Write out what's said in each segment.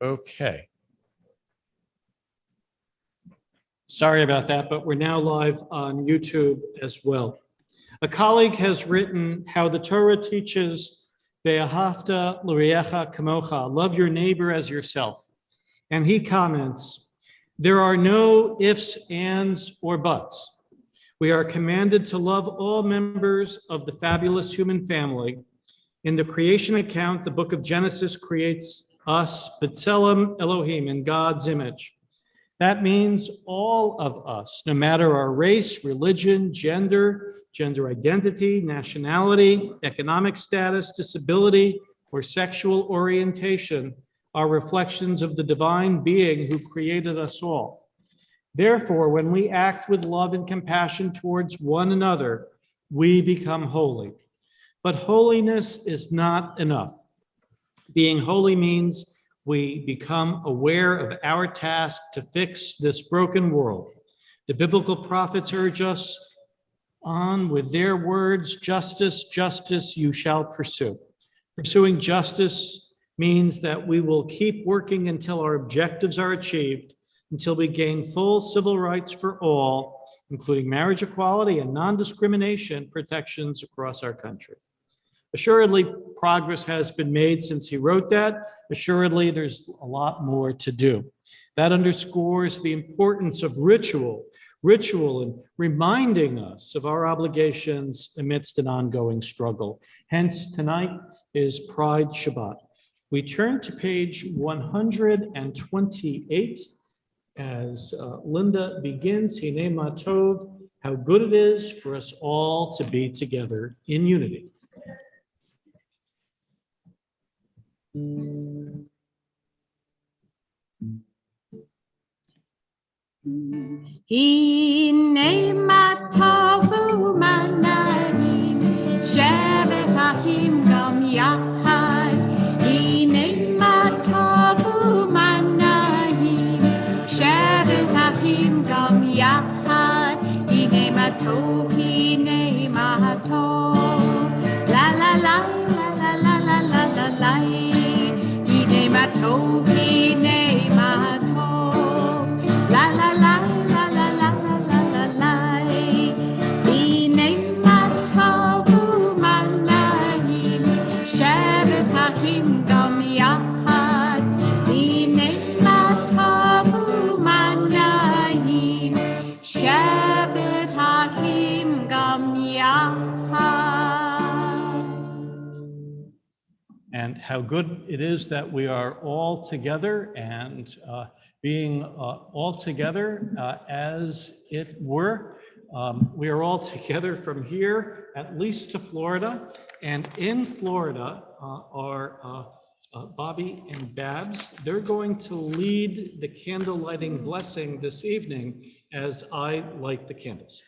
Okay. Sorry about that, but we're now live on YouTube as well. A colleague has written how the Torah teaches Ve'ahavta l'reacha kamocha, love your neighbor as yourself. And he comments, there are no ifs, ands, or buts. We are commanded to love all members of the fabulous human family. In the creation account, the book of Genesis creates us, B'Tselem Elohim, in God's image. That means all of us, no matter our race, religion, gender identity, nationality, economic status, disability, or sexual orientation, are reflections of the divine being who created us all. Therefore, when we act with love and compassion towards one another, we become holy. But holiness is not enough. Being holy means we become aware of our task to fix this broken world. The biblical prophets urge us on with their words, justice, justice you shall pursue. Pursuing justice means that we will keep working until our objectives are achieved, until we gain full civil rights for all, including marriage equality and non-discrimination protections across our country. Assuredly, progress has been made since he wrote that. Assuredly, there's a lot more to do. That underscores the importance of ritual and reminding us of our obligations amidst an ongoing struggle. Hence, tonight is Pride Shabbat. We turn to page 128 as Linda begins, Hinei Ma Tov, how good it is for us all to be together in unity. Hinei ma tovu manahim, shevet achim gam yachad. Hinei ma tovu manahim, shevet achim gam yachad. Hinei ma tov, hinei ma tov. La la la la la la la la la la. Hinei ma tov, hinei ma tov. La la la. And how good it is that we are all together and being all together as it were. We are all together from here, at least to Florida. And in Florida are Bobby and Babs. They're going to lead the candle lighting blessing this evening as I light the candles.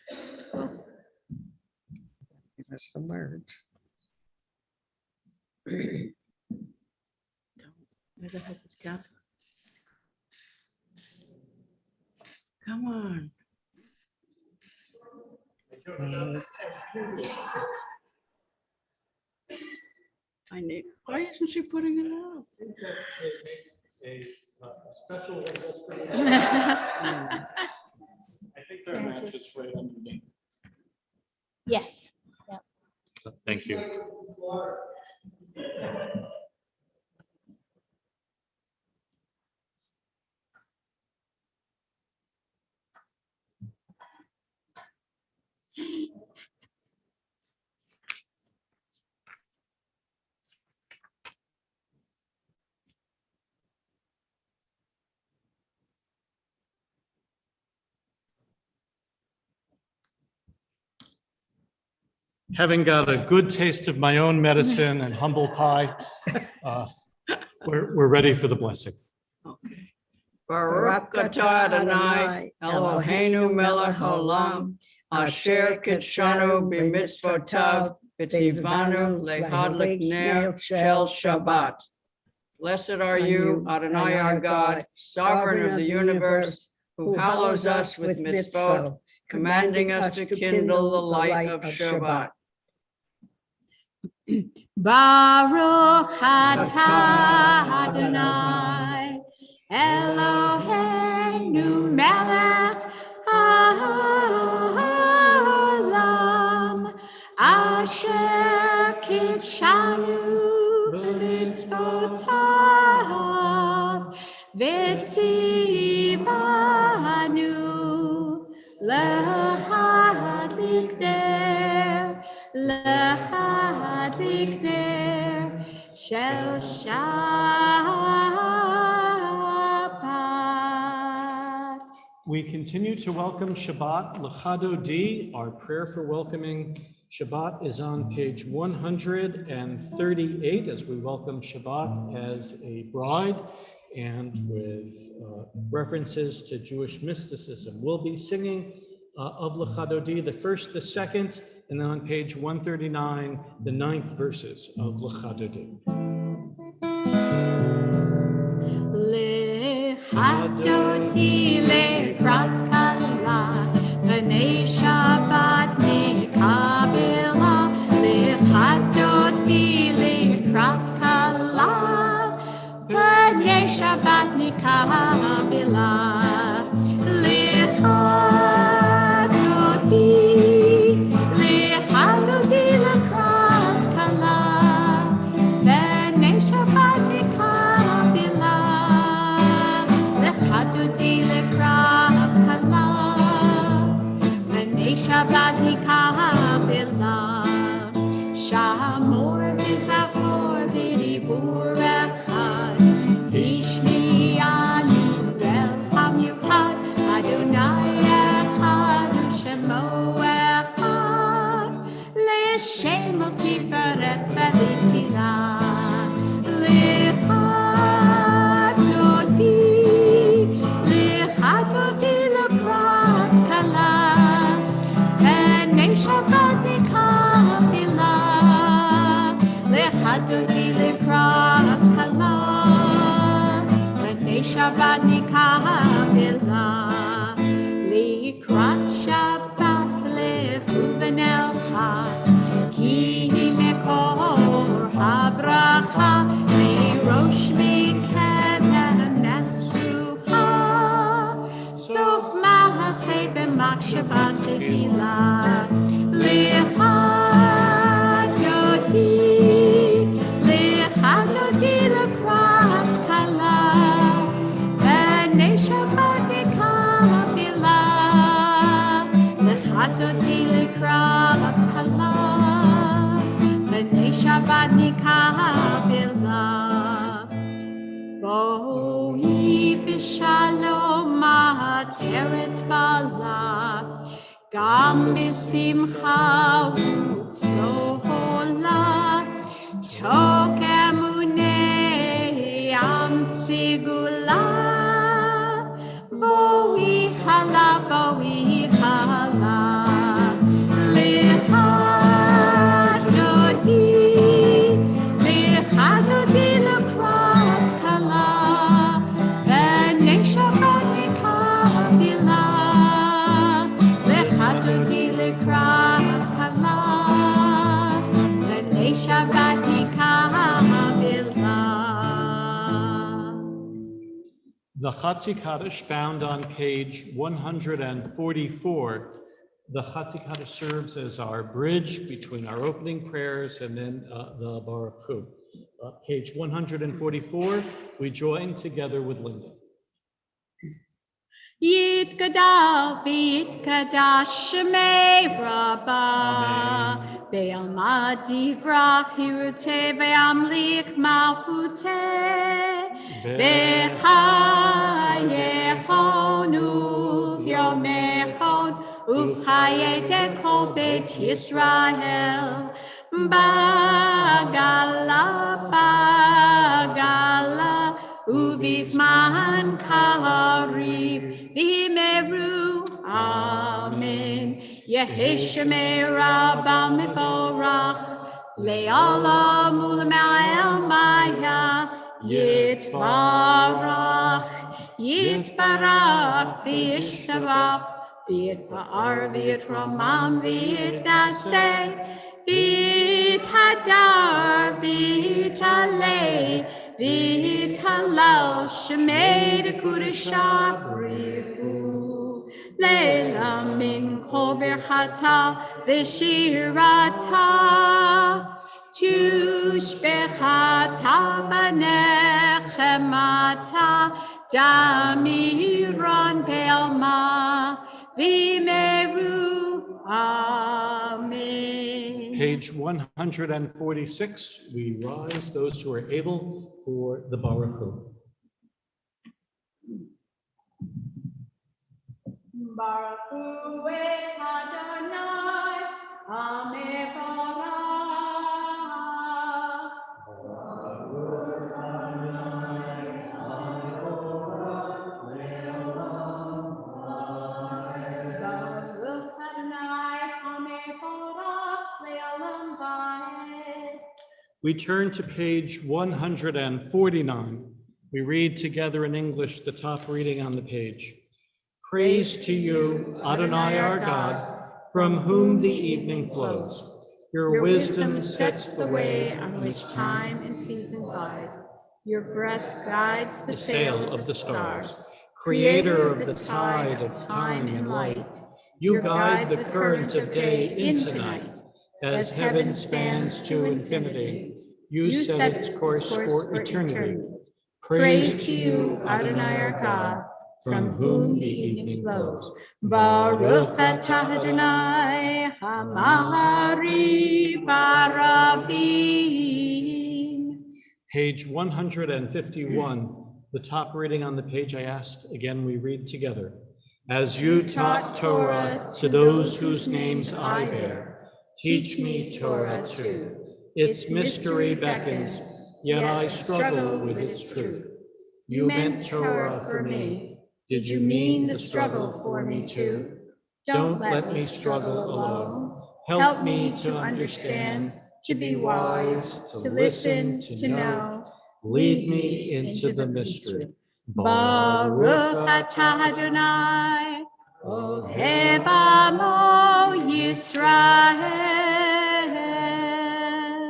That's the words. Where the heck is God? Come on. I need. Why isn't she putting it out? A special I think there are matches right underneath. Yes. Yep. Thank you. Having got a good taste of my own medicine and humble pie, we're ready for the blessing. Okay. Baruch atah Adonai, Eloheinu melech haolam, asher kitshanu b'mitzvotav, v'tzivanu lehadlik ner shel Shabbat. Blessed are you, Adonai our God, sovereign of the universe, who hallows us with mitzvot, commanding us to kindle the light of Shabbat. Baruch atah Adonai, Eloheinu melech haolam, asher kitshanu b'mitzvotav, v'tzivanu lahadlik ner shel Shabbat. We continue to welcome Shabbat L'chado Di. Our prayer for welcoming Shabbat is on page 138 as we welcome Shabbat as a bride and with references to Jewish mysticism. We'll be singing of L'chado Di, the first, the second, and then on page 139, the 9th verses of L'chado Di. L'chadodi lekrat kala, b'nei Shabbat nikabela. L'chadodi lekrat kala, b'nei Shabbat nikabela. L'chadodi lekrat kala, b'nei Shabbat nikabela. L'chadodi lekrat kala, b'nei Shabbat nikabela. Shamor v'zachor v'dibur echad, ishmi'anu bel hamiuchad, Adonai echad u'shemo echad, l'shem u'tiferet v'litila. L'chadodi lekrat kala, b'nei Shabbat nikabela. L'chadodi lekrat kala, b'nei Shabbat nikabela. Likrat Shabbat lechu v'nelcha, ki mekor habracha, mirosh miketen nesucha, sof mahaseh b'machshava tehila. L'chadodi lekrat kala, b'nei Shabbat nikabela. L'chadodi lekrat kala, b'nei Shabbat nikabela. Boi v'shalom ma'ateret bala, gam b'simcha u'tzola, tok emunei am sigula. Boi chala, boi chala. L'chadodi lekrat kala, b'nei Shabbat nikabela. L'chadodi lekrat kala, b'nei Shabbat nikabela. The Chatzi Kaddish found on page 144. The Chatzi Kaddish serves as our bridge between our opening prayers and then the Baruch Hu. Page 144, we join together with Linda. Yitgadal v'yitkadash shemei Rabbah, be'alma divrach hiruteh ve'amlik malchuteh, b'chayechon u'vyomechon u'chayete kol beit Yisrael, bagala uvizman kariv v'meru. Amen. Yehi shemei Rabbah mevorach, le'olam u'lema'el maya. Yitbarach v'yishtarach, v'yitpa'ar v'yitramam v'yitnaseh, v'yithadar v'yitalei, V'talal shemei dekudesha brihu. Leila min kol berchata v'shirata. Tushbechata banechemata damiron belma v'meru. Amen. Page 146, we rise, those who are able, for the Baruch Hu. Baruch Hu et Adonai, Amevarach. Baruch Adonai, Amevarach, Le'olam Vaed. We turn to page 149. We read together in English the top reading on the page. Praise to you, Adonai our God, from whom the evening flows. Your wisdom sets the way on which time and season glide. Your breath guides the sail of the stars. Creator of the tide of time and light, you guide the current of day into night. As heaven spans to infinity, you set its course for eternity. Praise to you, Adonai our God, from whom the evening flows. Baruch atah Adonai hamahari baravim. Page 151, the top reading on the page I asked, again we read together. As you taught Torah to those whose names I bear, teach me Torah too. Its mystery beckons, yet I struggle with its truth. You meant Torah for me. Did you mean the struggle for me too? Don't let me struggle alone. Help me to understand, to be wise, to listen, to know. Lead me into the mystery. Baruch atah Adonai, Ohev Amo Yisrael.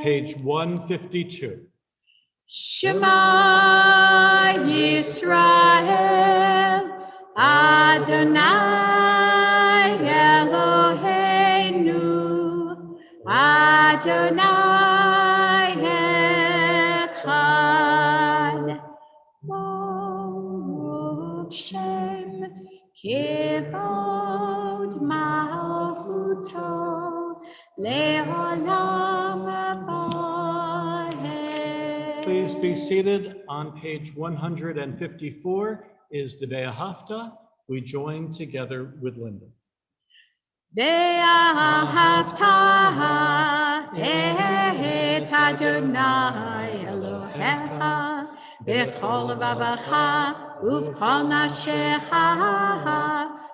Page 152. Shema Yisrael, Adonai Eloheinu, Adonai Echad. Baruch Shem Kivod Malchuto Le'olam Vaed. Please be seated. On page 154 is the Ve'ahavta. We join together with Linda. Ve'ahavta et Adonai Elohecha b'chol levavecha uv'chol nafshecha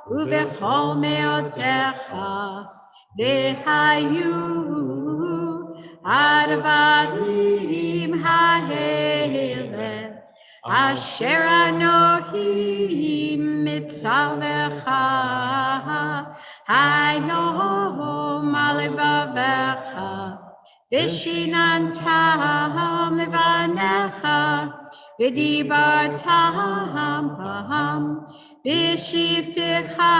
uv'chol me'otecha v'hayu advarim ha'ele asher anohi mitzavecha hayom alevavecha v'shinantam levanecha v'dibartam b'ham v'shivtecha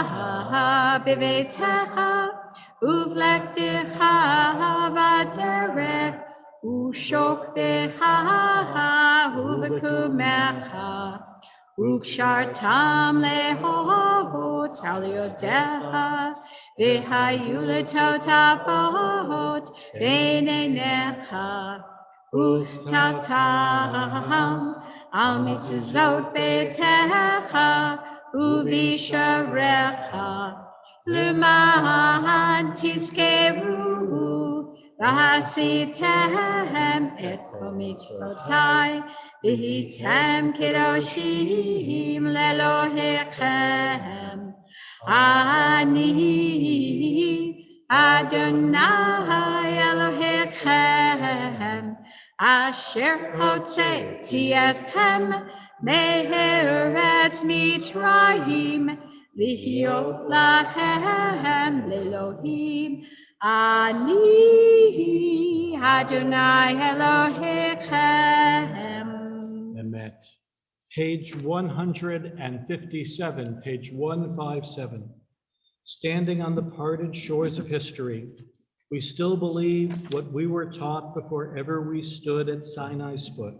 b'veitecha uv'lektecha v'derech u'shok becha uv'kumecha u'kshartam lehot al yodecha v'hayu letotafot b'neinecha u'tatam al mizuzot beitecha u'visharecha l'man tizkeru v'hasitem et kol mitzvotai v'hitem kedoshim le'Elohechem. Ani Adonai Elohechem asher hotzeiti etchem me'eretz Mitzrayim v'hiot lachem le'Elohim. Ani Adonai Elohechem. met. Page 157, page 157. Standing on the parted shores of history, we still believe what we were taught before ever we stood at Sinai's foot,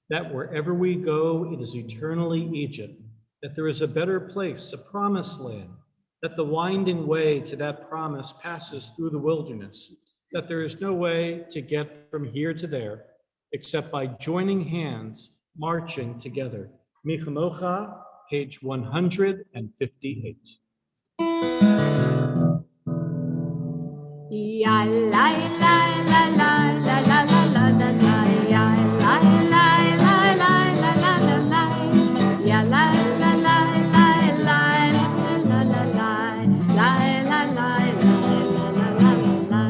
that wherever we go, it is eternally Egypt, that there is a better place, a promised land, that the winding way to that promise passes through the wilderness, that there is no way to get from here to there except by joining hands, marching together. Michamocha, page 158. Ya la la la la la la la la la la ya la la la la la la la la ya la la la la la la la la la la la la la la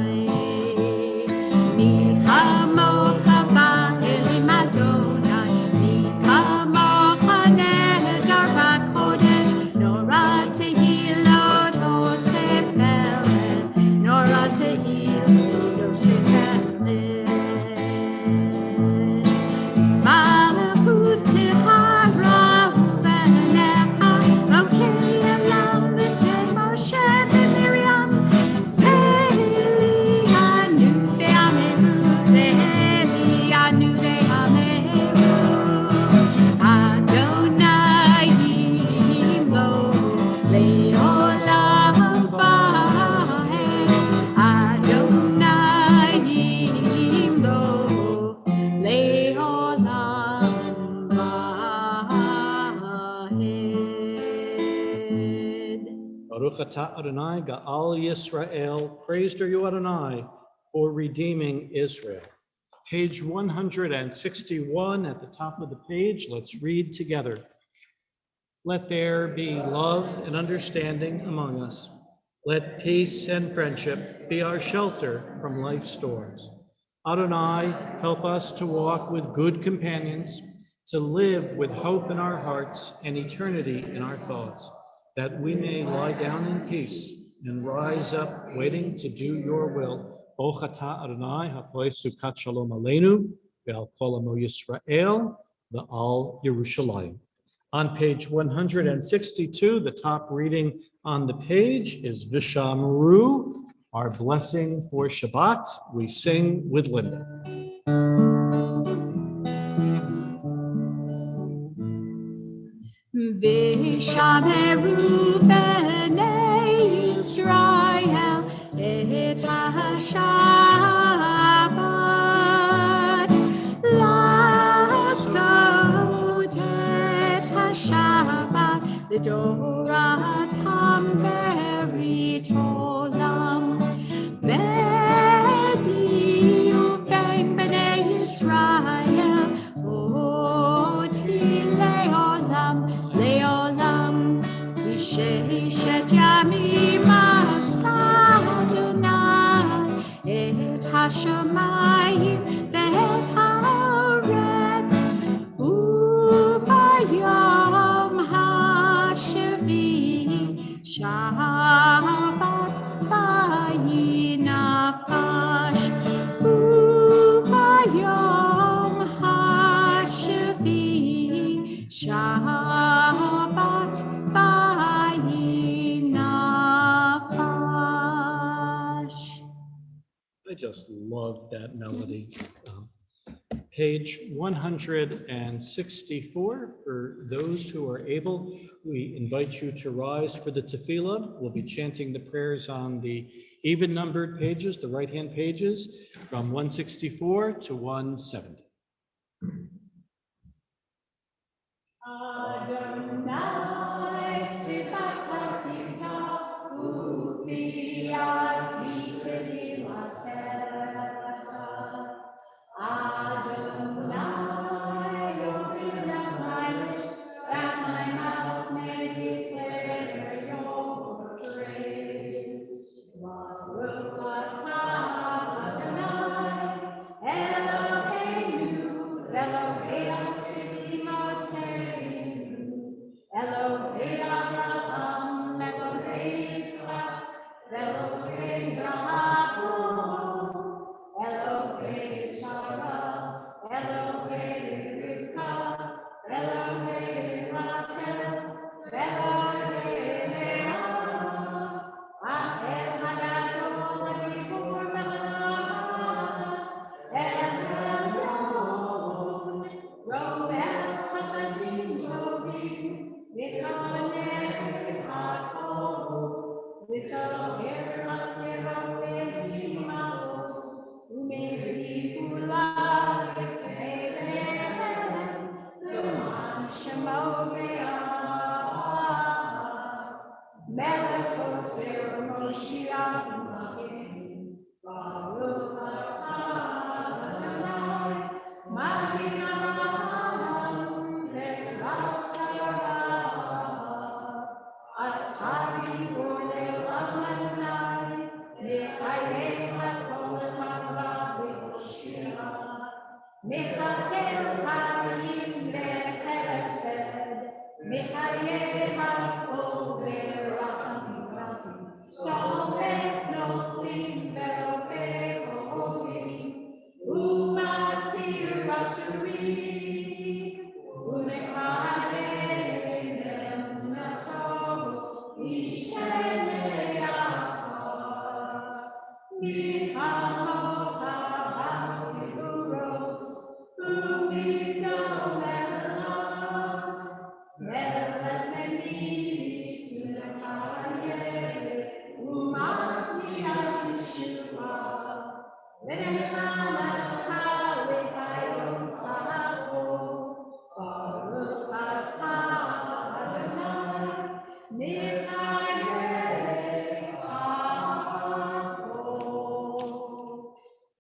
mi chamocha ba'elim Adonai mi chamocha nehedar b'kodesh norah tehilot oseh pelen norah tehilot oseh pelen malachutecha ra'u v'necha rokei elam v'tzed Moshe v'Miriam zehili anu ve'ameru zehili anu ve'ameru Adonai yimlo le'olam va'ed Adonai yimlo le'olam va'ed. Baruch atah Adonai Ga'al Yisrael. Praised are you, Adonai, for redeeming Israel. Page 161 at the top of the page. Let's read together. Let there be love and understanding among us. Let peace and friendship be our shelter from life's storms. Adonai, help us to walk with good companions, to live with hope in our hearts and eternity in our thoughts, that we may lie down in peace and rise up waiting to do your will. Baruch atah Adonai hapoeh sukat shalom aleinu ve'al kol amo Yisrael ve'al Yerushalayim. On page 162, the top reading on the page is Vishamru, our blessing for Shabbat. We sing with Linda. Vishameru b'nei Yisrael et ha-Shabbat la'asot et ha-Shabbat l'doratam berit olam v'ediu fein b'nei Yisrael oti le'olam le'olam v'sheishet yamim asa Adonai et hashamayim ve'et haaretz u'bayom hashvi'i Shabbat vayinafash u'bayom hashvi'i Shabbat vayinafash. I just love that melody. Page 164, for those who are able, we invite you to rise for the tefillah. We'll be chanting the prayers on the even-numbered pages, the right-hand pages, from 164 to 170. Adonai sifataticha ufiat mishterilatecha Adonai open up my lips that my mouth may declare your praise Baruch atah Adonai Eloheinu Elohei Shekimoteinu Elohei Abraham, Elohei Yitzchak, Elohei Yaakov, Elohei Sarah, Elohei Rivka,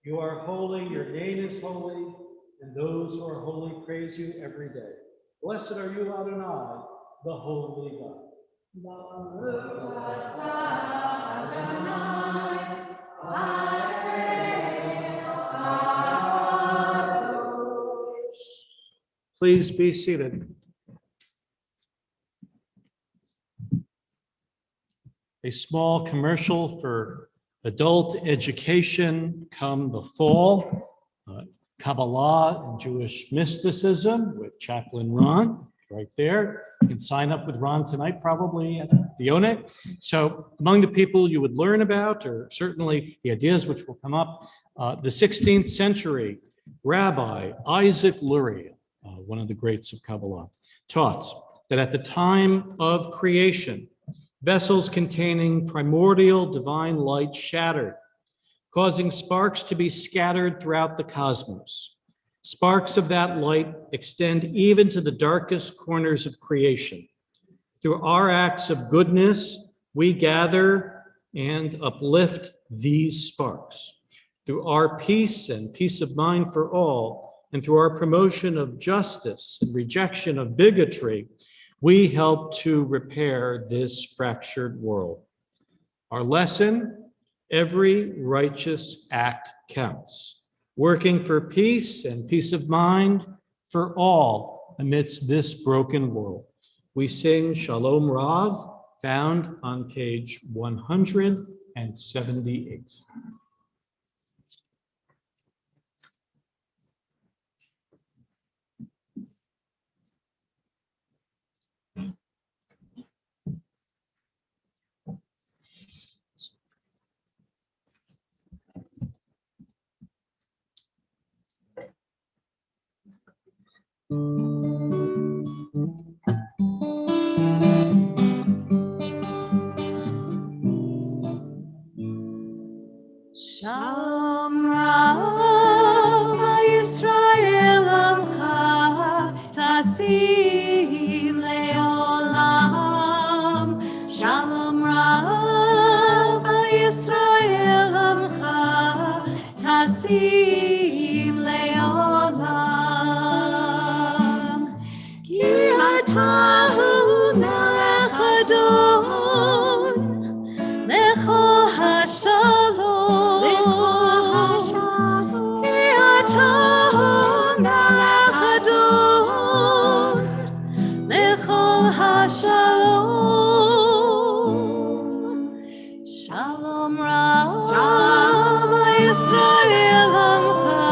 You are holy, your name is holy, and those who are holy praise you every day. Blessed are you, Adonai, the holy God. Please be seated. A small commercial for adult education come the fall. Kabbalat and Jewish mysticism with Chaplain Ron, right there. You can sign up with Ron tonight, probably at the Onet. So among the people you would learn about, or certainly the ideas which will come up, the 16th century Rabbi Isaac Lurie, one of the greats of Kabbalah, taught that at the time of creation, vessels containing primordial divine light shattered, causing sparks to be scattered throughout the cosmos. Sparks of that light extend even to the darkest corners of creation. Through our acts of goodness, we gather and uplift these sparks. Through our peace and peace of mind for all, and through our promotion of justice and rejection of bigotry, we help to repair this fractured world. Our lesson: every righteous act counts, working for peace and peace of mind for all amidst this broken world. We sing Shalom Rav, found on page 178. Shalom Rav Yisrael Amcha Tasim Leolam. Shalom Rav Yisrael Amcha Tasim Leolam. Ki atahu melech Adon lecho hashalom. Shalom Rav Yisrael Amcha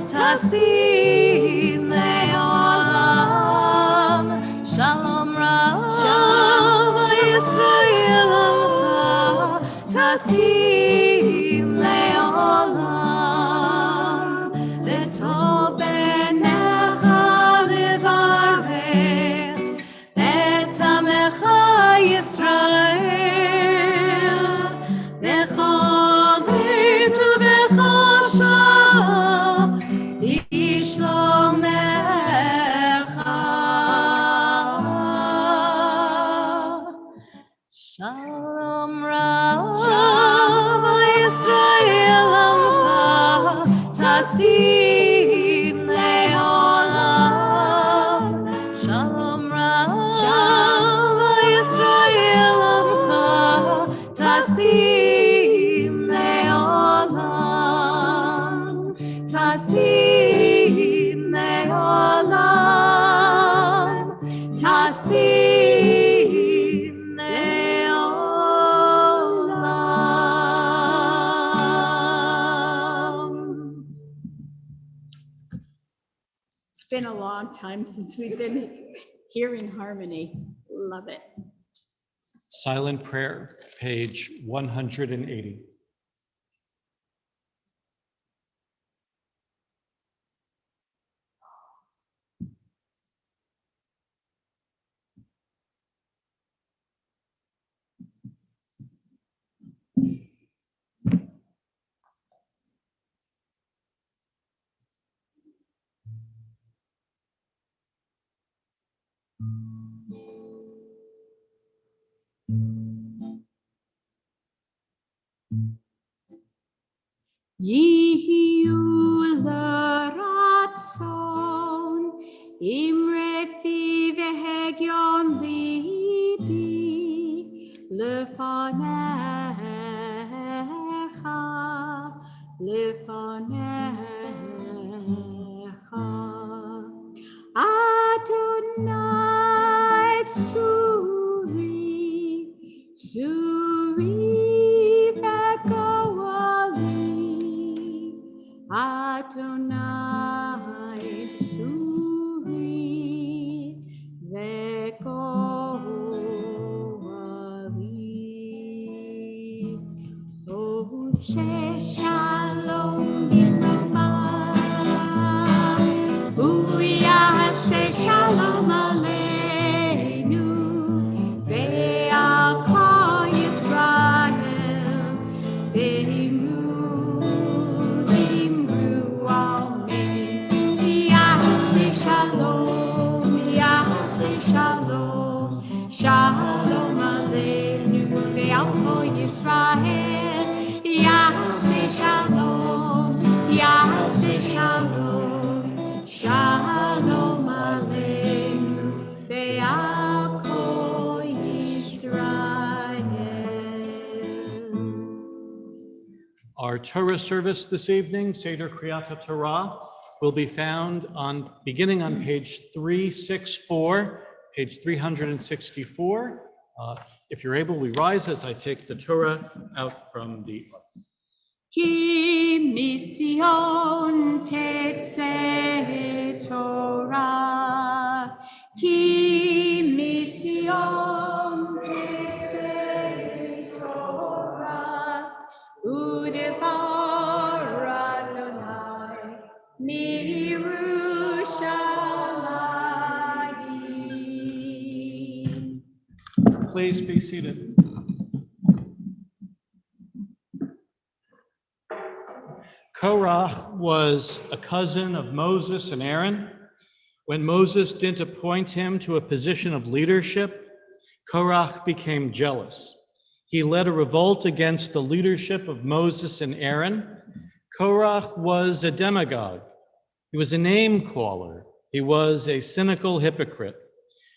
Tasim Leolam. Shalom Rav Yisrael Amcha Tasim Leolam. V'tov b'necha levarech et amecha Yisrael b'chol beit u'b'chol shah b'shlomecha. Shalom. Shalom Rav Yisrael Amcha Tasim Le'olam. Shalom Rav Yisrael Amcha Tasim Le'olam. Tasim Le'olam. Tasim Le'olam. It's been a long time since we've been here in harmony. Love it. Silent prayer, page 180. Yihiu l'ratzon imrefi v'hegyon libi lefanecha Adonai tsuri v'goali Adonai tsuri v'goali Ose shalom b'rama Uyase shalom aleinu ve'al kol Yisrael ve'imru amen. Yase shalom, shalom aleinu ve'al kol Yisrael. Yase shalom, shalom aleinu ve'al kol Yisrael. Our Torah service this evening, Seder Kriyat Torah, will be found beginning on page 364, page 364. If you're able, we rise as I take the Torah out from the Ki mitzion tetzeh Torah, ki mitzion tetzeh Torah, udevar Adonai miYerushalayim. Please be seated. Korach was a cousin of Moses and Aaron. When Moses didn't appoint him to a position of leadership, Korach became jealous. He led a revolt against the leadership of Moses and Aaron. Korach was a demagogue. He was a name caller. He was a cynical hypocrite.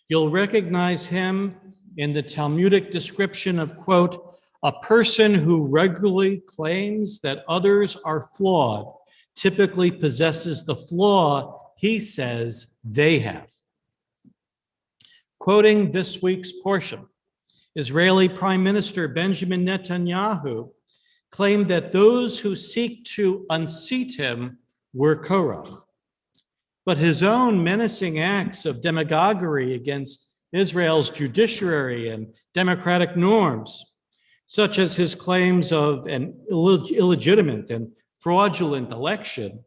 You'll recognize him in the Talmudic description of, quote, a person who regularly claims that others are flawed typically possesses the flaw he says they have. Quoting this week's portion, Israeli Prime Minister Benjamin Netanyahu claimed that those who seek to unseat him were Korach. But his own menacing acts of demagoguery against Israel's judiciary and democratic norms, such as his claims of an illegitimate and fraudulent election,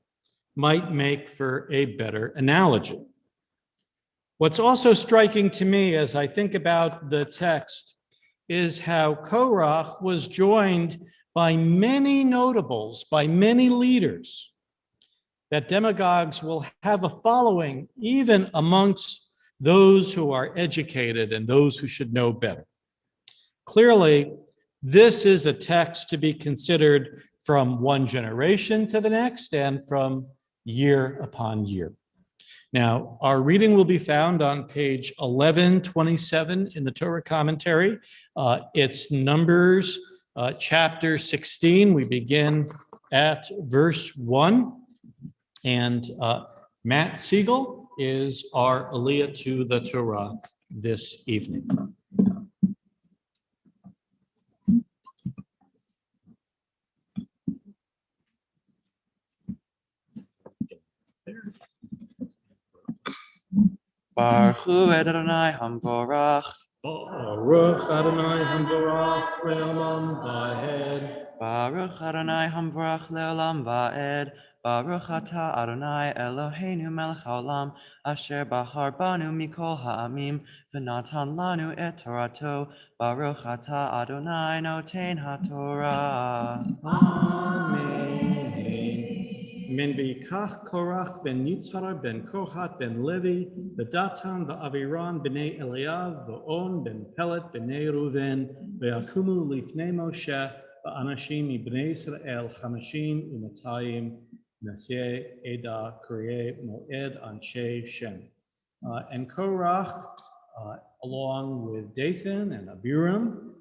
might make for a better analogy. What's also striking to me as I think about the text is how Korach was joined by many notables, by many leaders, that demagogues will have a following even amongst those who are educated and those who should know better. Clearly, this is a text to be considered from one generation to the next and from year upon year. Now, our reading will be found on page 1127 in the Torah commentary. It's Numbers chapter 16. We begin at verse 1. And Matt Siegel is our Aliyah to the Torah this evening. Baruch Hu Adonai Hamvorach. Baruch Adonai Hamvorach Le'olam Va'ed. Baruch Adonai Hamvorach Le'olam Va'ed. Baruch Atah Adonai Eloheinu Melech Haolam Asher Bahar Banu Mikol Ha'amim V'natan Lanu Et Torato. Baruch Atah Adonai Noten HaTorah. Amen. Min v'yikach Korach ben Yitzhar ben Kohat ben Levi v'Datan v'Aviran b'nei Eliav v'On ben Pelet b'nei Ruven v'yakumu lifnei Moshe v'anashim ibnei Yisrael chamashim u'matayim naseh eda kriye moed anshe Shem. And Korach, along with Dathan and Abiram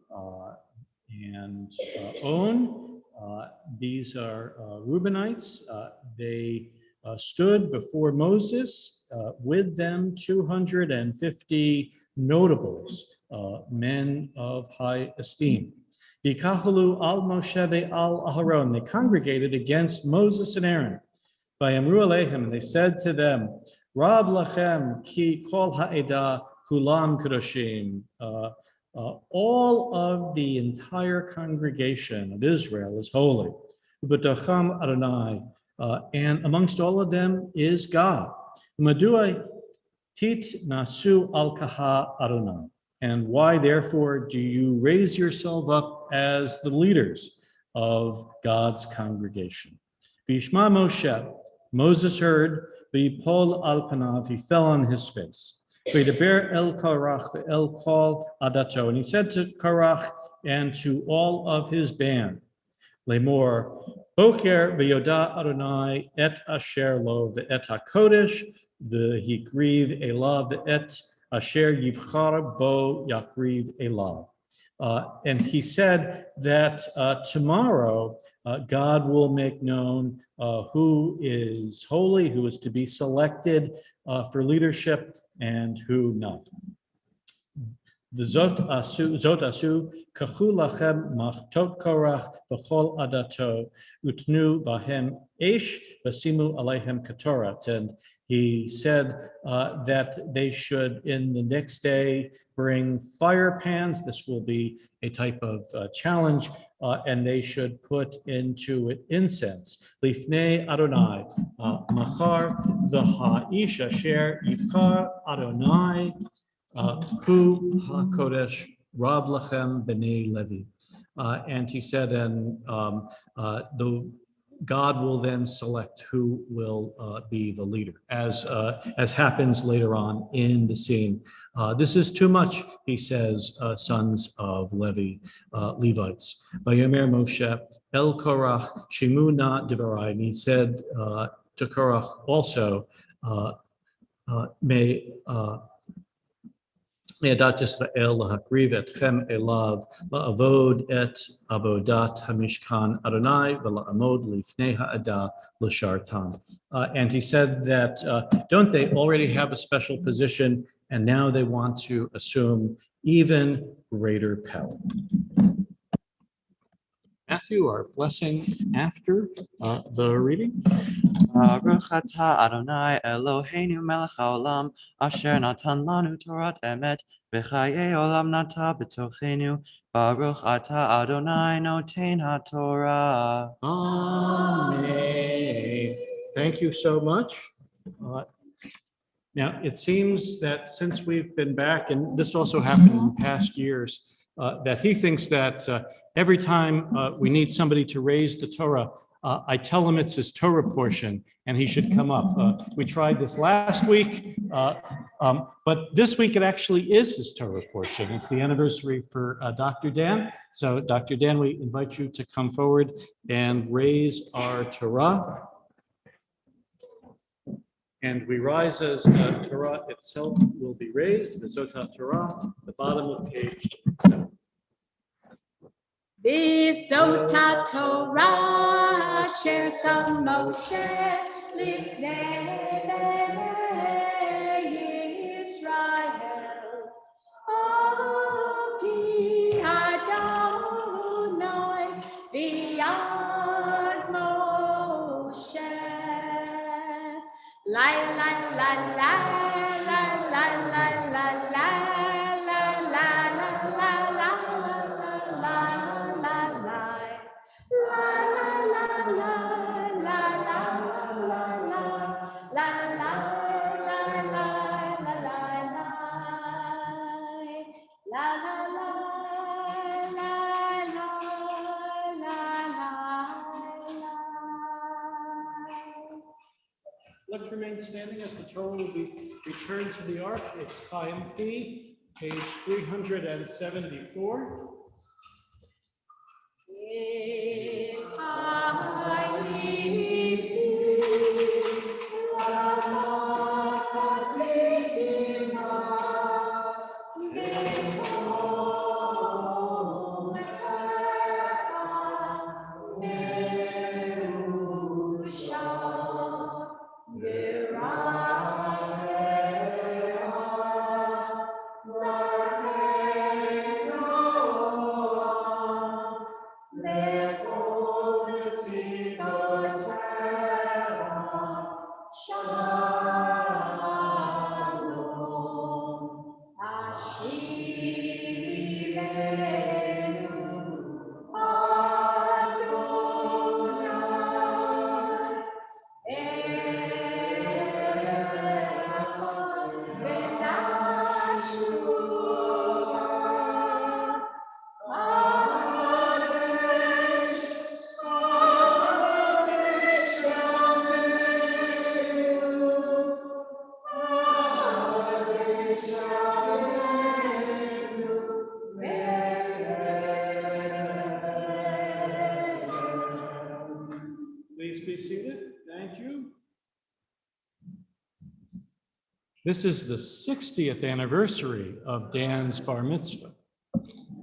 and On, these are Reubenites. They stood before Moses, with them 250 notables, men of high esteem. V'kahalu al Moshe ve'al Aharon. They congregated against Moses and Aaron. Vayamru aleichem, and they said to them, Rav lachem ki kol ha'edah kulam kadoshim. All of the entire congregation of Israel is holy. Ubetacham Adonai, and amongst all of them is God. Umadua tit nasu al kaha Adonai. And why, therefore, do you raise yourself up as the leaders of God's congregation? Vishma Moshe, Moses heard, v'yipol al panav, he fell on his face. V'yidaber el Korach el kol adato, and he said to Korach and to all of his band, Lemor, Boker v'yoda Adonai et asher lo v'et hakodesh v'hikriv elav v'et asher yivchar bo yakriv elav. And he said that tomorrow God will make known who is holy, who is to be selected for leadership, and who not. The zot asu kachu lachem machtot korach v'chol adato utnu vahem esh v'simu aleihem katorat. And he said that they should, in the next day, bring fire pans. This will be a type of challenge, and they should put into it incense. Lifnei Adonai, machar v'ha'ish asher yivchar Adonai hu hakodesh Rav lachem b'nei Levi. And he said, and the God will then select who will be the leader, as happens later on in the scene. This is too much, he says, sons of Levi, Levites. Vayomer Moshe el Korach shimu na divarai. And he said to Korach also, may adat Yisrael lahakriv etchem elav la'avod et avodat hamishkan Adonai v'la'amod lifnei ha'adah l'shartan. And he said that don't they already have a special position, and now they want to assume even greater power. Matthew, our blessing after the reading. Baruch Atah Adonai Eloheinu Melech Haolam Asher Natan Lanu Torat Emet V'chayei Olam Nata B'tochenu. Baruch Atah Adonai Noten HaTorah. Amen. Thank you so much. Now, it seems that since we've been back, and this also happened in past years, that he thinks that every time we need somebody to raise the Torah, I tell him it's his Torah portion and he should come up. We tried this last week, but this week it actually is his Torah portion. It's the anniversary for Dr. Dan. So Dr. Dan, we invite you to come forward and raise our Torah. And we rise as the Torah itself will be raised, the Zotah Torah, the bottom of page 7. V'zota Torah asher sam Moshe lifnei bnei Yisrael. Pi Adonai b'yad Moshe. La la la la la la la la la la la la la Let's remain standing as the Torah will be returned to the ark. It's Chaim P, page 374. Please be seated. Thank you. This is the 60th anniversary of Dan's bar mitzvah.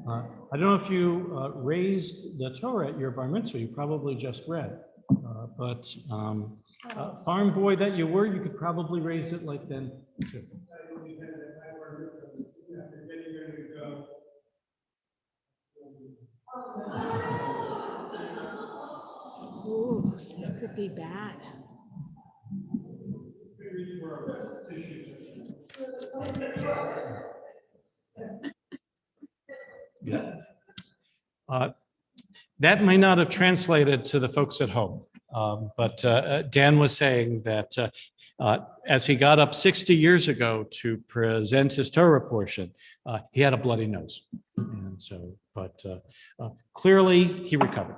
I don't know if you raised the Torah at your bar mitzvah. You probably just read. But farm boy that you were, you could probably raise it like then too. Ooh, that could be bad. Yeah. That may not have translated to the folks at home, but Dan was saying that as he got up 60 years ago to present his Torah portion, he had a bloody nose. And so, but clearly he recovered.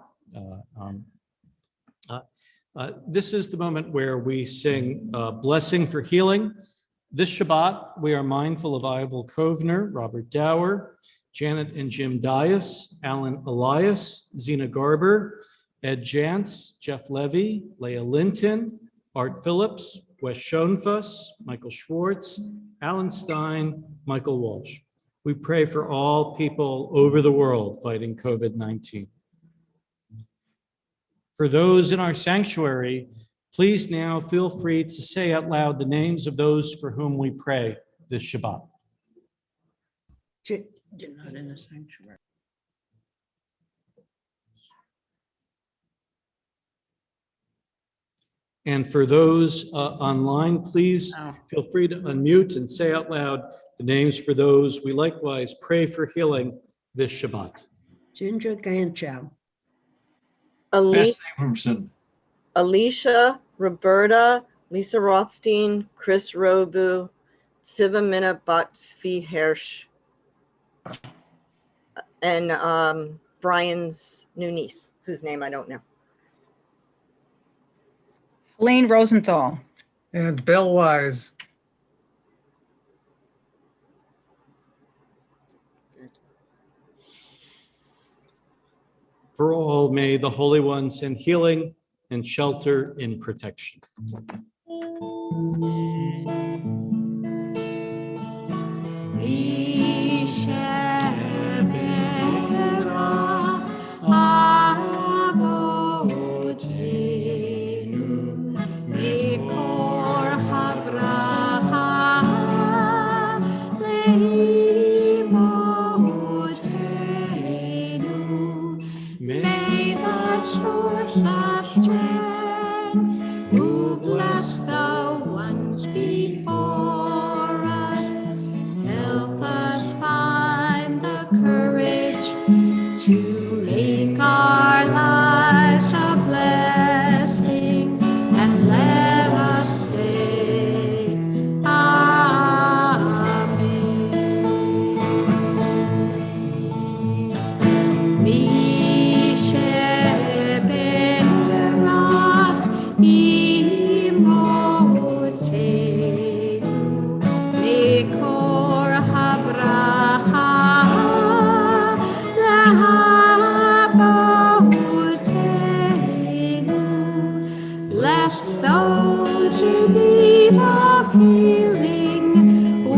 This is the moment where we sing Blessing for Healing. This Shabbat, we are mindful of Ivel Kovner, Robert Dower, Janet and Jim Dias, Alan Elias, Zena Garber, Ed Jantz, Jeff Levy, Leah Linton, Art Phillips, Wes Schoenfuss, Michael Schwartz, Alan Stein, Michael Walsh. We pray for all people over the world fighting COVID-19. For those in our sanctuary, please now feel free to say out loud the names of those for whom we pray this Shabbat. You're not in the sanctuary. And for those online, please feel free to unmute and say out loud the names for those we likewise pray for healing this Shabbat. Ginger Ganchow. Alicia, Roberta, Lisa Rothstein, Chris Robu, Siva Mina Batsfi Hersh, and Brian's new niece, whose name I don't know. Elaine Rosenthal. And Bill Wise. For all, may the Holy One send healing and shelter in protection. May the source of strength who bless the ones before us help us find the courage to make our lives a blessing and let us say Amen. Mi sheberach imotenu mikor habracha lahabotenu. Bless those in need of healing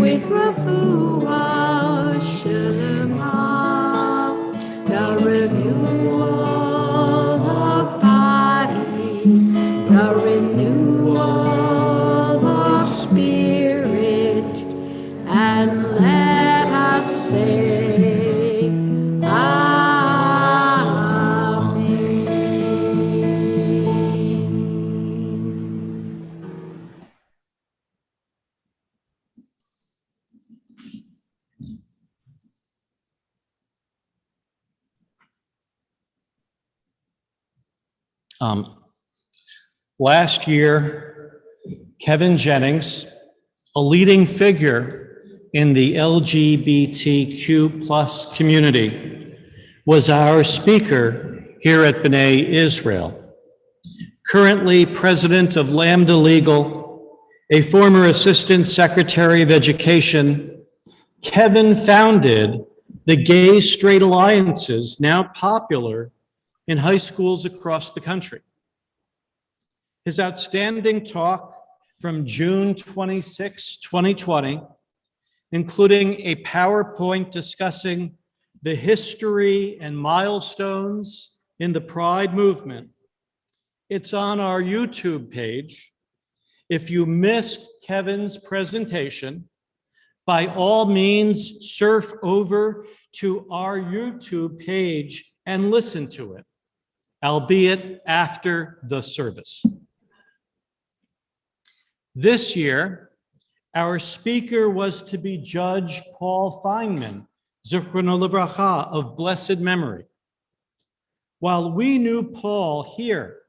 with refuah shlema, the renewal of body, the renewal of spirit, and let us say Amen. Last year, Kevin Jennings, a leading figure in the LGBTQ plus community, was our speaker here at B'nai Israel. Currently president of Lambda Legal, a former assistant secretary of education, Kevin founded the Gay Straight Alliances, now popular in high schools across the country. His outstanding talk from June 26, 2020, including a PowerPoint discussing the history and milestones in the Pride movement. It's on our YouTube page. If you missed Kevin's presentation, by all means, surf over to our YouTube page and listen to it, albeit after the service. This year, our speaker was to be Judge Paul Feinman, Zichrono Livracha, of blessed memory. While we knew Paul here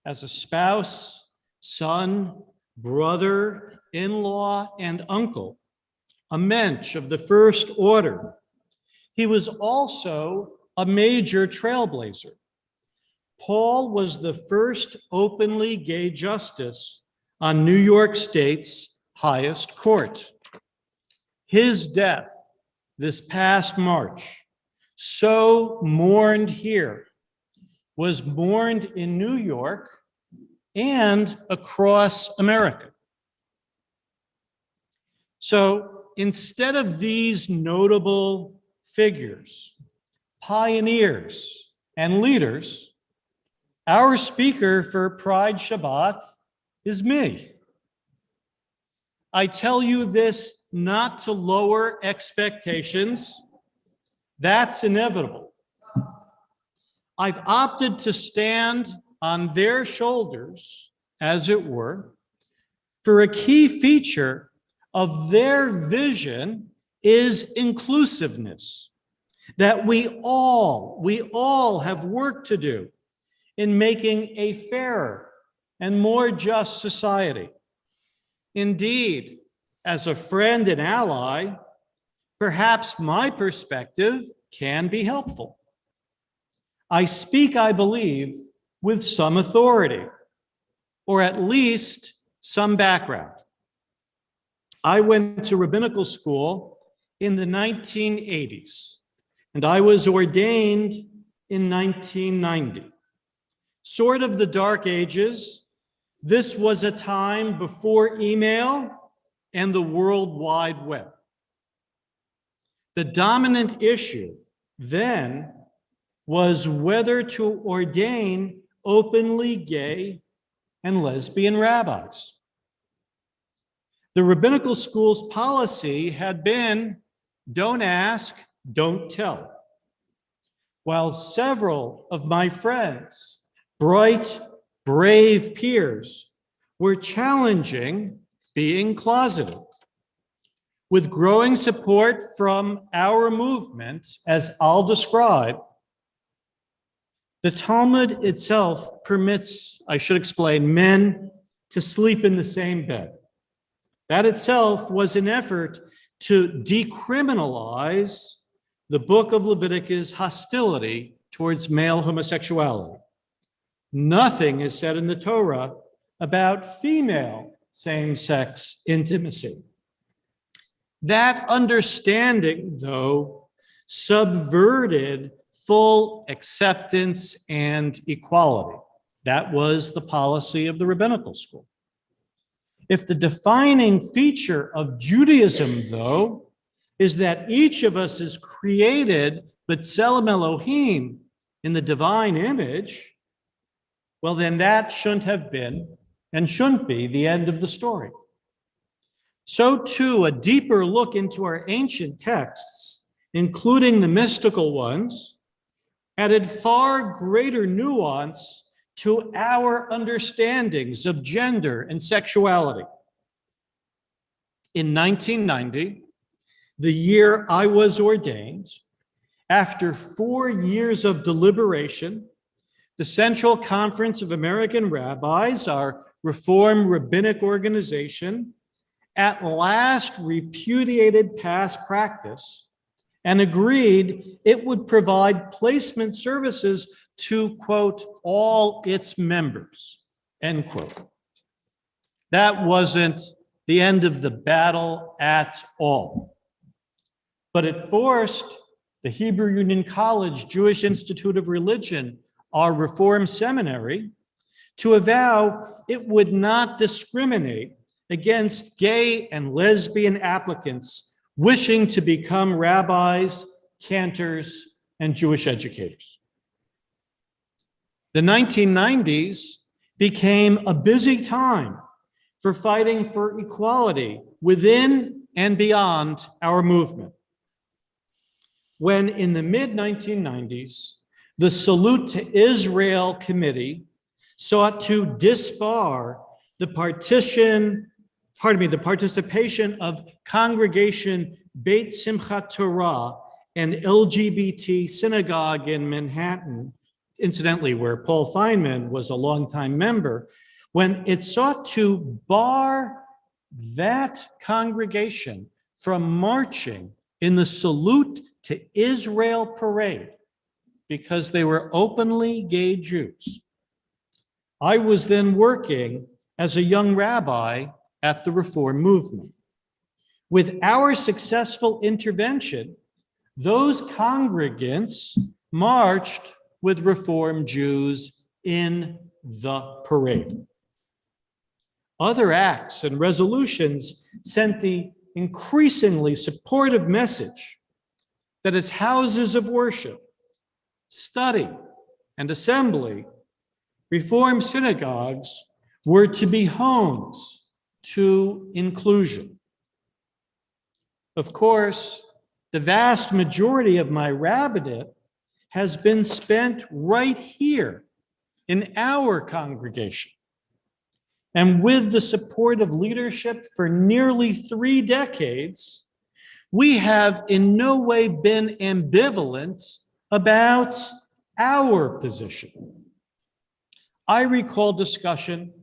as a spouse, son, brother, in-law, and uncle, a mensch of the first order, he was also a major trailblazer. Paul was the first openly gay justice on New York State's highest court. His death this past March, so mourned here, was mourned in New York and across America. So instead of these notable figures, pioneers, and leaders, our speaker for Pride Shabbat is me. I tell you this not to lower expectations. That's inevitable. I've opted to stand on their shoulders, as it were, for a key feature of their vision is inclusiveness, that we all have work to do in making a fairer and more just society. Indeed, as a friend and ally, perhaps my perspective can be helpful. I speak, I believe, with some authority. or at least some background. I went to rabbinical school in the 1980s, and I was ordained in 1990. Sort of the dark ages. This was a time before email and the World Wide Web. The dominant issue then was whether to ordain openly gay and lesbian rabbis. The rabbinical school's policy had been, don't ask, don't tell. While several of my friends, bright, brave peers, were challenging being closeted. With growing support from our movement, as I'll describe, the Talmud itself permits, I should explain, men to sleep in the same bed. That itself was an effort to decriminalize the book of Leviticus' hostility towards male homosexuality. Nothing is said in the Torah about female same-sex intimacy. That understanding, though, subverted full acceptance and equality. That was the policy of the rabbinical school. If the defining feature of Judaism, though, is that each of us is created b'tselem Elohim, in the divine image, well, then that shouldn't have been and shouldn't be the end of the story. So too, a deeper look into our ancient texts, including the mystical ones, added far greater nuance to our understandings of gender and sexuality. In 1990, the year I was ordained, after 4 years of deliberation, the Central Conference of American Rabbis, our Reform Rabbinic organization, at last repudiated past practice and agreed it would provide placement services to, quote, all its members, end quote. That wasn't the end of the battle at all, but it forced the Hebrew Union College Jewish Institute of Religion, our Reform Seminary, to avow it would not discriminate against gay and lesbian applicants wishing to become rabbis, cantors, and Jewish educators. The 1990s became a busy time for fighting for equality within and beyond our movement. When in the mid-1990s, the Salute to Israel Committee sought to disbar the participation of Congregation Beit Simchat Torah, an LGBT synagogue in Manhattan, incidentally, where Paul Feynman was a longtime member, when it sought to bar that congregation from marching in the Salute to Israel parade because they were openly gay Jews. I was then working as a young rabbi at the Reform movement. With our successful intervention, those congregants marched with Reform Jews in the parade. Other acts and resolutions sent the increasingly supportive message that as houses of worship, study, and assembly, Reform synagogues were to be homes to inclusion. Of course, the vast majority of my rabbinate has been spent right here in our congregation. And with the support of leadership for nearly 3 decades, we have in no way been ambivalent about our position. I recall discussion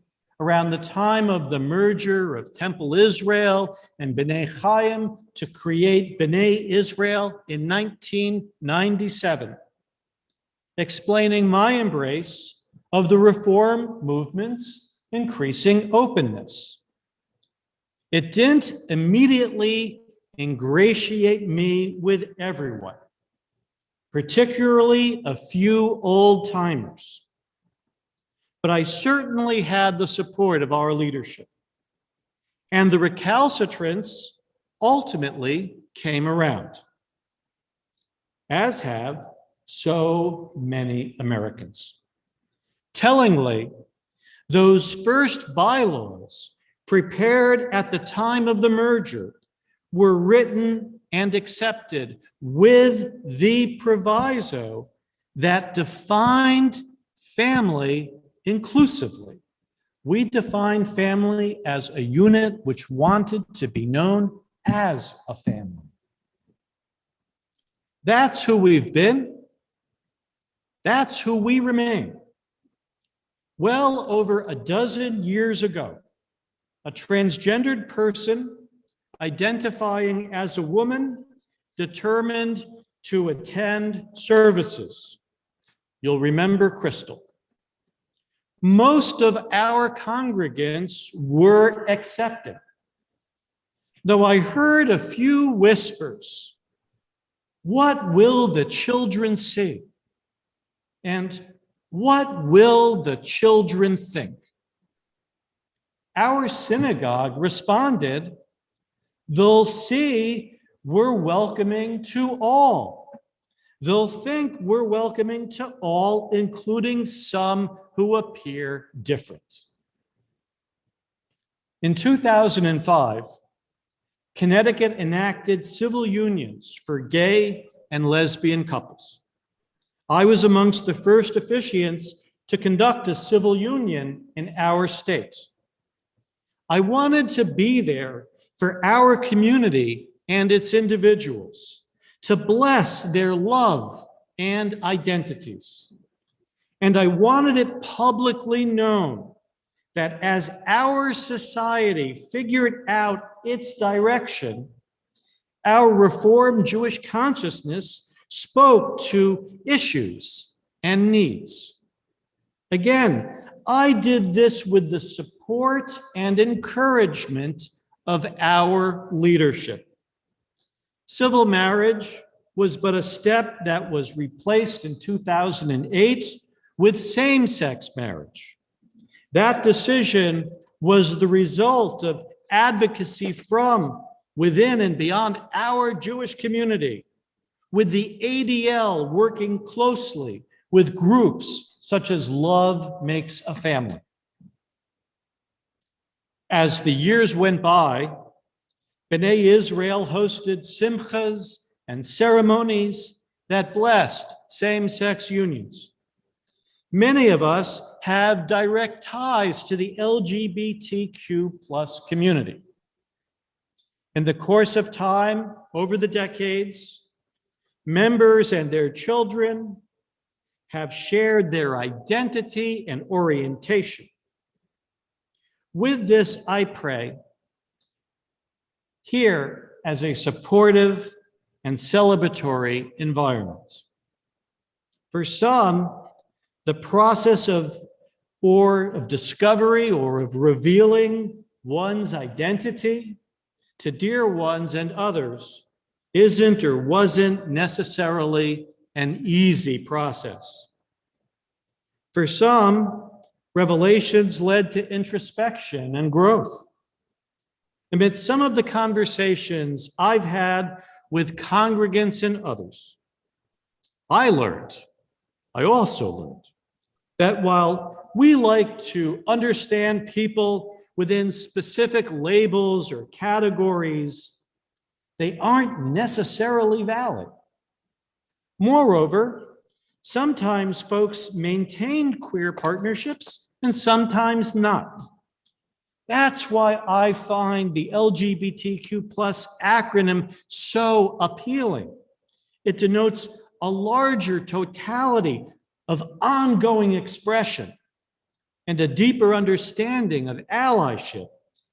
around the time of the merger of Temple Israel and B'nai Chaim to create B'nai Israel in 1997, explaining my embrace of the Reform movement's increasing openness. It didn't immediately ingratiate me with everyone, particularly a few old timers. But I certainly had the support of our leadership. And the recalcitrants ultimately came around, as have so many Americans. Tellingly, those first bylaws prepared at the time of the merger were written and accepted with the proviso that defined family inclusively. We defined family as a unit which wanted to be known as a family. That's who we've been. That's who we remain. Well over a dozen years ago, a transgendered person identifying as a woman determined to attend services. You'll remember Crystal. Most of our congregants were accepting, though I heard a few whispers. What will the children see? And what will the children think? Our synagogue responded, they'll see we're welcoming to all. They'll think we're welcoming to all, including some who appear different. In 2005, Connecticut enacted civil unions for gay and lesbian couples. I was amongst the first officiants to conduct a civil union in our state. I wanted to be there for our community and its individuals, to bless their love and identities. And I wanted it publicly known that as our society figured out its direction, our Reformed Jewish consciousness spoke to issues and needs. Again, I did this with the support and encouragement of our leadership. Civil marriage was but a step that was replaced in 2008 with same-sex marriage. That decision was the result of advocacy from within and beyond our Jewish community, with the ADL working closely with groups such as Love Makes a Family. As the years went by, B'nai Israel hosted simchas and ceremonies that blessed same-sex unions. Many of us have direct ties to the LGBTQ plus community. In the course of time, over the decades, members and their children have shared their identity and orientation. With this, I pray, here as a supportive and celebratory environment. For some, the process of discovery or of revealing one's identity to dear ones and others isn't or wasn't necessarily an easy process. For some, revelations led to introspection and growth. Amid some of the conversations I've had with congregants and others, I also learned that while we like to understand people within specific labels or categories, they aren't necessarily valid. Moreover, sometimes folks maintain queer partnerships and sometimes not. That's why I find the LGBTQ plus acronym so appealing. It denotes a larger totality of ongoing expression and a deeper understanding of allyship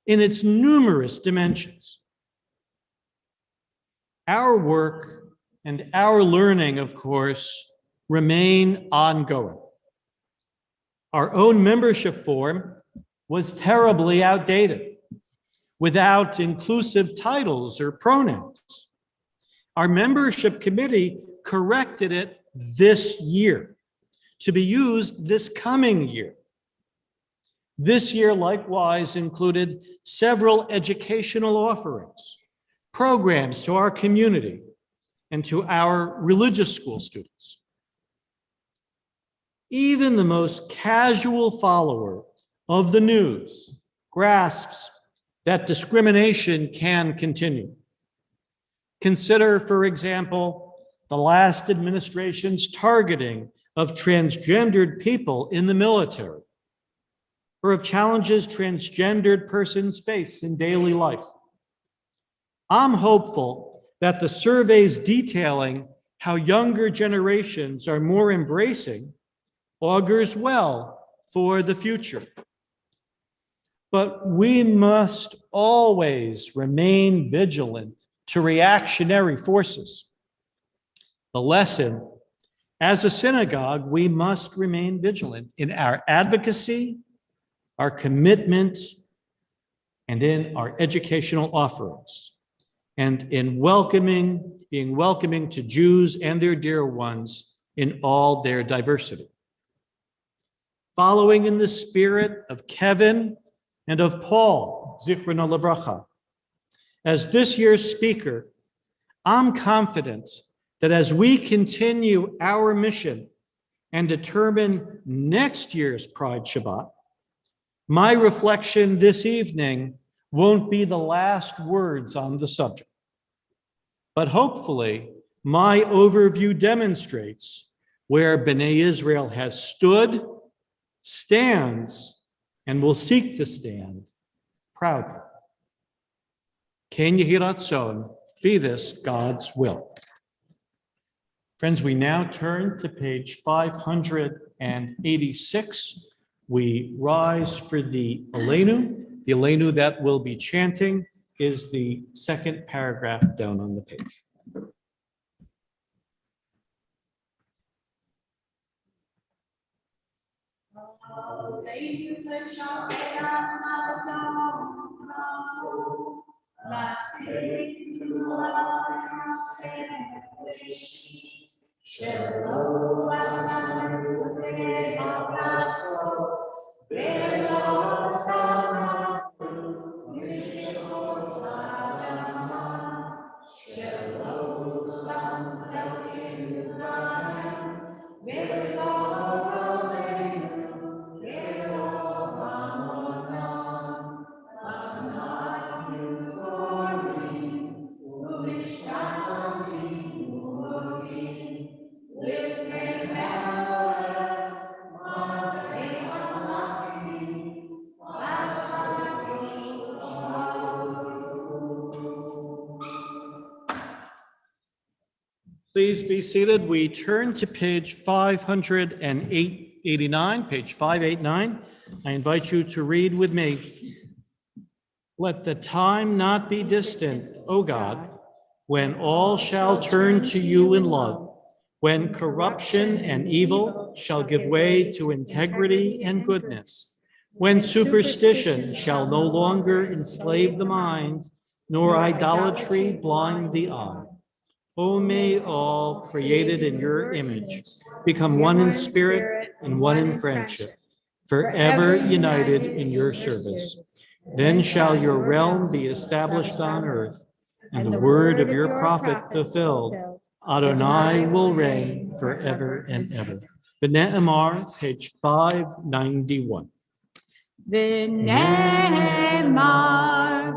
in its numerous dimensions. Our work and our learning, of course, remain ongoing. Our own membership form was terribly outdated, without inclusive titles or pronouns. Our membership committee corrected it this year to be used this coming year. This year likewise included several educational offerings, programs to our community and to our religious school students. Even the most casual follower of the news grasps that discrimination can continue. Consider, for example, the last administration's targeting of transgendered people in the military, or of challenges transgendered persons face in daily life. I'm hopeful that the surveys detailing how younger generations are more embracing augurs well for the future. But we must always remain vigilant to reactionary forces. The lesson, as a synagogue, we must remain vigilant in our advocacy, our commitment, and in our educational offerings, and in being welcoming to Jews and their dear ones in all their diversity. Following in the spirit of Kevin and of Paul, Zichrona Livracha, as this year's speaker, I'm confident that as we continue our mission and determine next year's Pride Shabbat, my reflection this evening won't be the last words on the subject. But hopefully, my overview demonstrates where B'nai Israel has stood, stands, and will seek to stand proudly. Ken Yehi Ratzon, be this God's will. Friends, we now turn to page 586. We rise for the Aleinu. The Aleinu that we'll be chanting is the second paragraph down on the page. Please be seated. We turn to page 589, page 589. I invite you to read with me. Let the time not be distant, O God, when all shall turn to you in love, when corruption and evil shall give way to integrity and goodness, when superstition shall no longer enslave the mind, nor idolatry blind the eye. O may all created in your image become one in spirit and one in friendship, forever united in your service. Then shall your realm be established on earth, and the word of your prophet fulfilled. Adonai will reign forever and ever. V'ne'emar, page 591. V'ne'emar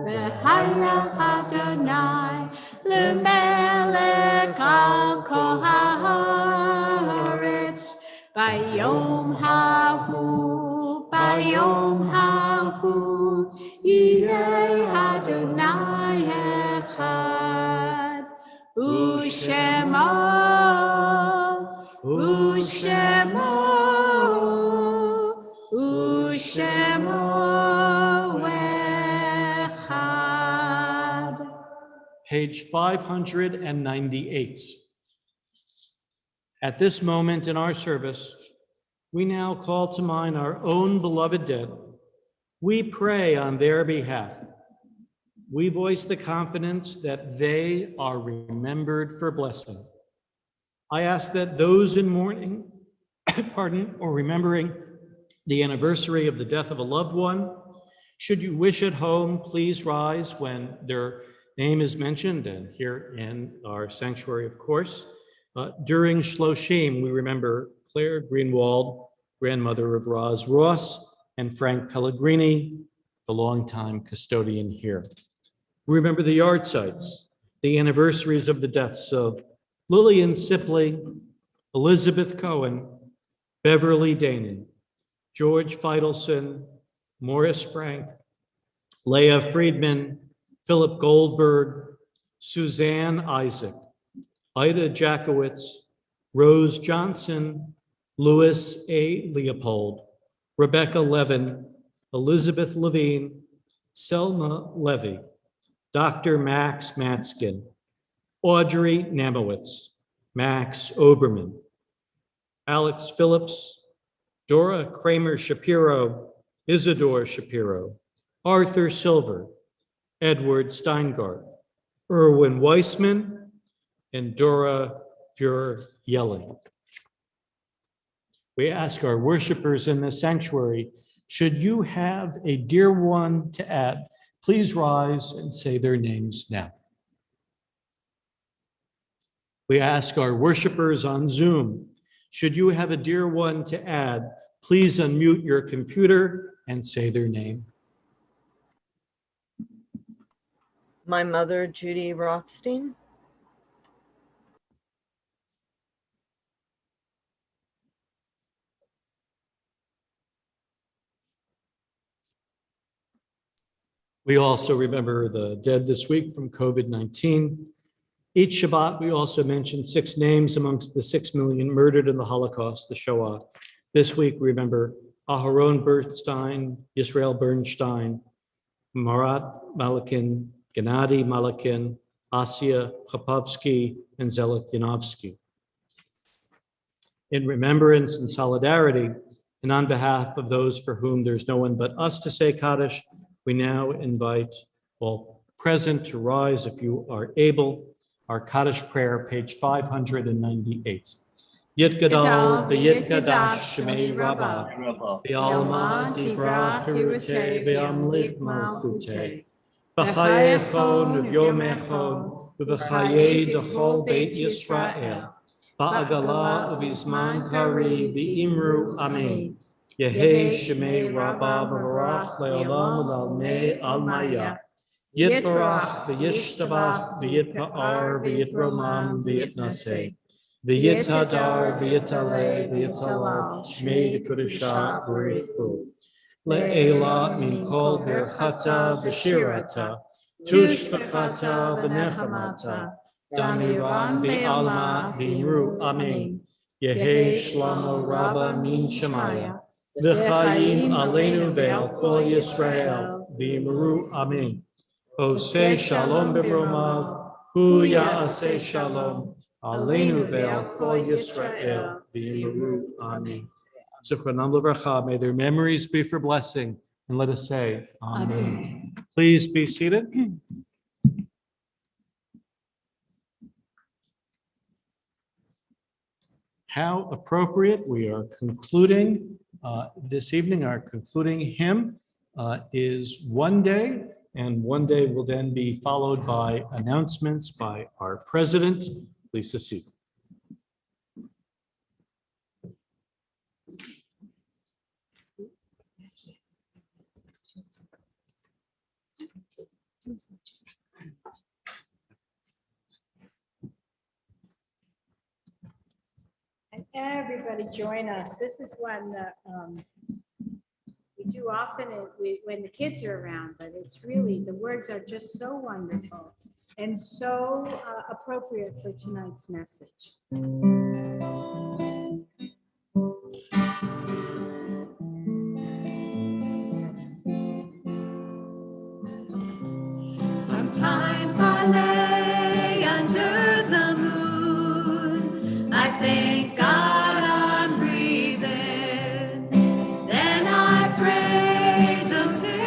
v'hayach Adonai l'melech al kol haaretz bayom hahu yihei Adonai echad u'shemo echad. Page 598. At this moment in our service, we now call to mind our own beloved dead We pray on their behalf. We voice the confidence that they are remembered for blessing. I ask that those in mourning, or remembering the anniversary of the death of a loved one, should you wish at home, please rise when their name is mentioned, and here in our sanctuary, of course. During Shloshim, we remember Claire Greenwald, grandmother of Roz Ross, and Frank Pellegrini, the longtime custodian here. We remember the yard sites, the anniversaries of the deaths of Lillian Sipley, Elizabeth Cohen, Beverly Danon, George Feidelson, Morris Frank, Leah Friedman, Philip Goldberg, Suzanne Isaac, Ida Jackowitz, Rose Johnson, Louis A. Leopold, Rebecca Levin, Elizabeth Levine, Selma Levy, Dr. Max Matskin, Audrey Namowitz, Max Oberman, Alex Phillips, Dora Kramer Shapiro, Isidore Shapiro, Arthur Silver, Edward Steingart, Erwin Weissman, and Dora Fuhr-Yelling. We ask our worshipers in the sanctuary, should you have a dear one to add, please rise and say their names now. We ask our worshipers on Zoom, should you have a dear one to add, please unmute your computer and say their name. My mother, Judy Rothstein. We also remember the dead this week from COVID-19. Each Shabbat, we also mention 6 names amongst the 6 million murdered in the Holocaust, the Shoah. This week, we remember Aharon Bernstein, Yisrael Bernstein, Marat Malakin, Gennady Malakin, Asya Chapovsky, and Zelik Yanovsky. In remembrance and solidarity, and on behalf of those for whom there's no one but us to say Kaddish, we now invite all present to rise if you are able. Our Kaddish prayer, page 598. Yit gadol v'yit gadash shemei rabbah, v'alma divrah hirutei v'amlik malchutei, v'chayechon v'yomechon v'chayei d'chol beit Yisrael, ba'agala u'bizman kari v'imru amen. Yehei shemei rabbah v'varach le'olam u'lalmei almaya. Yitbarach v'yishtabach v'yitpa'ar v'yitromam v'yitnaseh v'yitadar v'yitaleh v'yitalal shmei v'kudusha v'richu le'ela min kol berchata v'shirata tushbachata v'nechamata damiran v'alma v'imru amen Yehei shlamo rabba min shemaya v'chayim aleinu ve'al kol Yisrael v'imru amen. Oseh shalom b'mromav, hu ya'aseh shalom, aleinu ve'al kol Yisrael, v'yimaru, amen. Zichronam livracha, may their memories be for blessing, and let us say, amen. Please be seated. How appropriate, we are concluding this evening, our concluding hymn is One Day. And one day will then be followed by announcements by our president, Lisa C. And everybody join us. This is one that we do often when the kids are around, but it's really, the words are just so wonderful and so appropriate for tonight's message. Sometimes I lay under the moon, I thank God I'm breathing, then I pray, don't take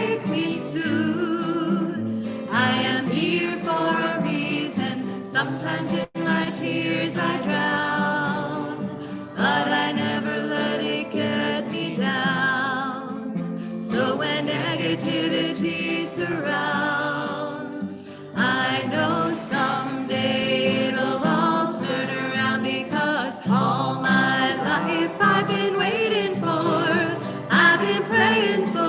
negativity surrounds. I know someday it'll all turn around, because all my life I've been waiting for, I've been praying for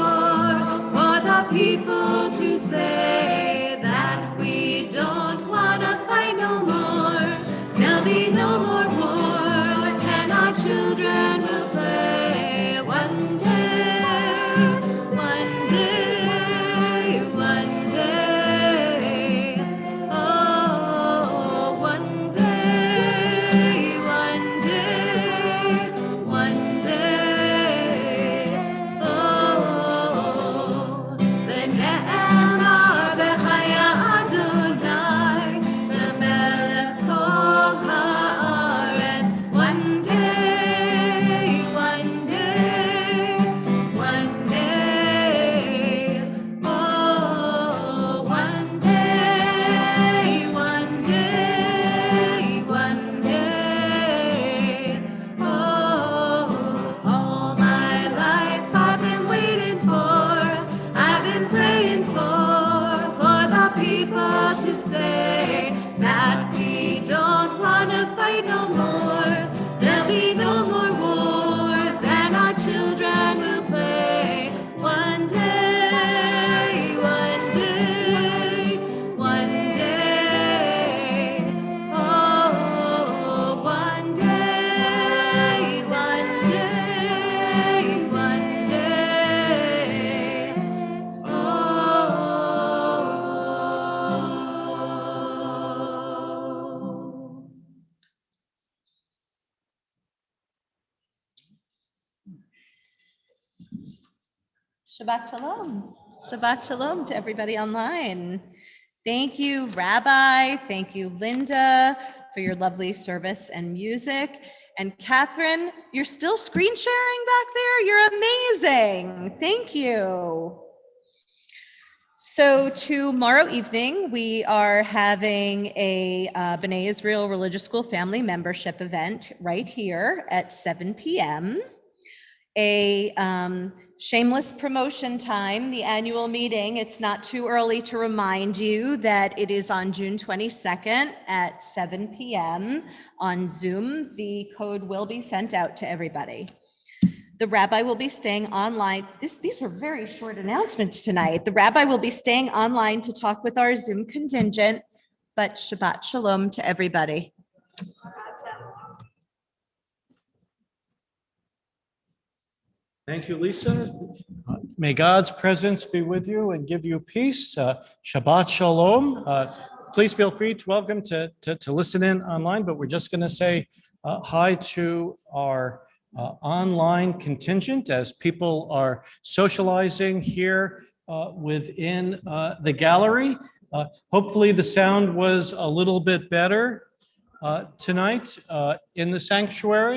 the people to say that we don't wanna fight no more. There'll be no more wars, and our children will play one day, one day, one day. Oh, one day, one day, one day. Oh, the ne'emar b'chaya Adonai, the melech kol haaretz. One day, one day, one day. Oh, one day, one day, one day. Oh, all my life I've been waiting for, I've been praying for the people to say that we don't wanna fight no more. There'll be no more wars, and our children will play one day, one day, one day. Oh, one day, one day, one day. Oh. Shabbat Shalom. Shabbat Shalom to everybody online. Thank you, Rabbi. Thank you, Linda, for your lovely service and music. And Catherine, you're still screen sharing back there? You're amazing. Thank you. So tomorrow evening, we are having a B'nai Israel Religious School Family Membership event right here at 7 p.m. A shameless promotion time, the annual meeting. It's not too early to remind you that it is on June 22nd at 7 p.m. on Zoom. The code will be sent out to everybody. The rabbi will be staying online. These were very short announcements tonight. The rabbi will be staying online to talk with our Zoom contingent, but Shabbat Shalom to everybody. Thank you, Lisa. May God's presence be with you and give you peace. Shabbat Shalom. Please feel free to welcome to listen in online, but we're just going to say hi to our online contingent as people are socializing here within the gallery. Hopefully the sound was a little bit better tonight in the sanctuary.